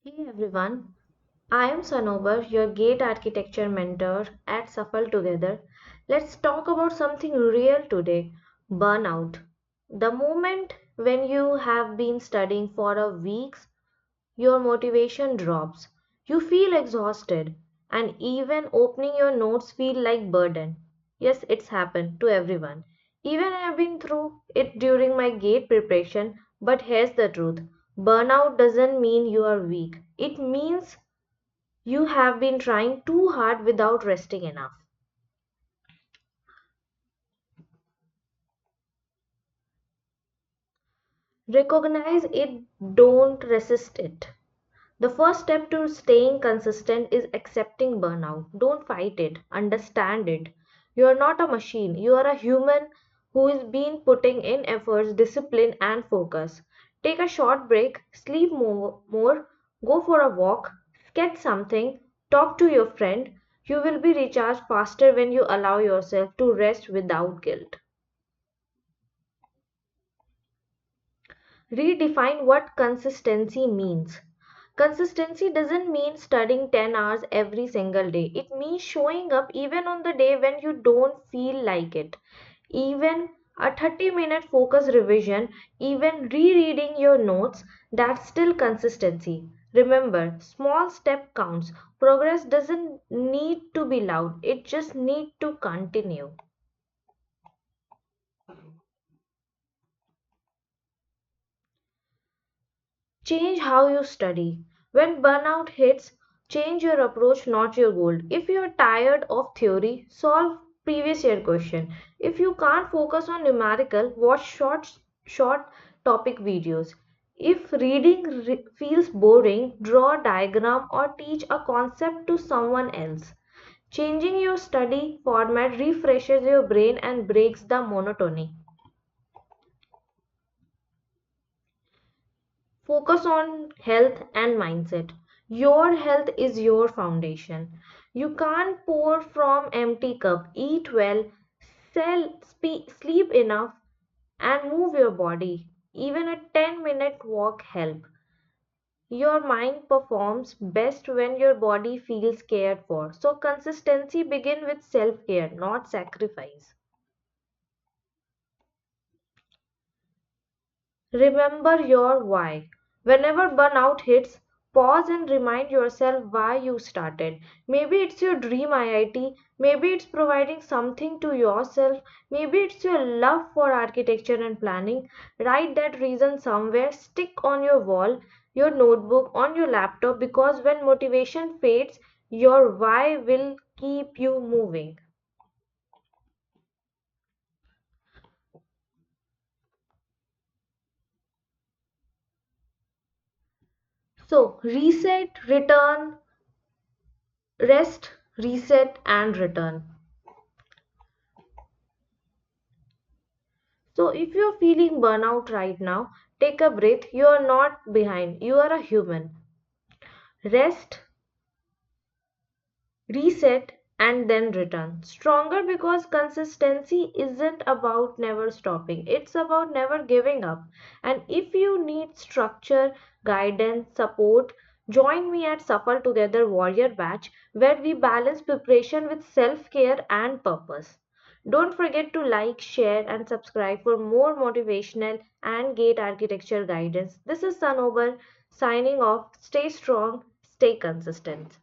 Hey everyone, I am Sanobar, your gate architecture mentor at Safal Together. Let's talk about something real today, burnout. The moment when you have been studying for a weeks, your motivation drops. You feel exhausted and even opening your notes feel like burden. Yes, it's happened to everyone. Even I have been through it during my gate preparation, but here's the truth. Burnout doesn't mean you are weak. It means you have been trying too hard without resting enough. Recognize it, don't resist it. The first step to staying consistent is accepting burnout. Don't fight it, understand it. You are not a machine, you are a human who is been putting in efforts, discipline, and focus. Take a short break, sleep more, go for a walk, sketch something, talk to your friend. You will be recharged faster when you allow yourself to rest without guilt. Redefine what consistency means. Consistency doesn't mean studying 10 hours every single day. It means showing up even on the day when you don't feel like it. Even a 30-minute focus revision, even rereading your notes, that's still consistency. Remember, small step counts. Progress doesn't need to be loud. It just need to continue. Change how you study. When burnout hits, change your approach, not your goal. If you are tired of theory, solve previous year question. If you can't focus on numerical, watch short topic videos. If reading feels boring, draw a diagram or teach a concept to someone else. Changing your study format refreshes your brain and breaks the monotony. Focus on health and mindset. Your health is your foundation. You can't pour from empty cup. Eat well, sleep enough, and move your body. Even a 10-minute walk help. Your mind performs best when your body feels cared for. So consistency begin with self-care, not sacrifice. Remember your why. Whenever burnout hits, pause and remind yourself why you started. Maybe it's your dream IIT, maybe it's providing something to yourself, maybe it's your love for architecture and planning. Write that reason somewhere, stick on your wall, your notebook, on your laptop, because when motivation fades, your why will keep you moving. So, reset, return, rest, reset, and return. So, if you're feeling burnout right now, take a breath. You are not behind, you are a human. Rest, reset, and then return. Stronger because consistency isn't about never stopping, it's about never giving up. And if you need structure, guidance, support, join me at Suffer Together Warrior Batch, where we balance preparation with self care and purpose. Don't forget to like, share, and subscribe for more motivational and gate architecture guidance. This is Sanobar signing off. Stay strong, stay consistent.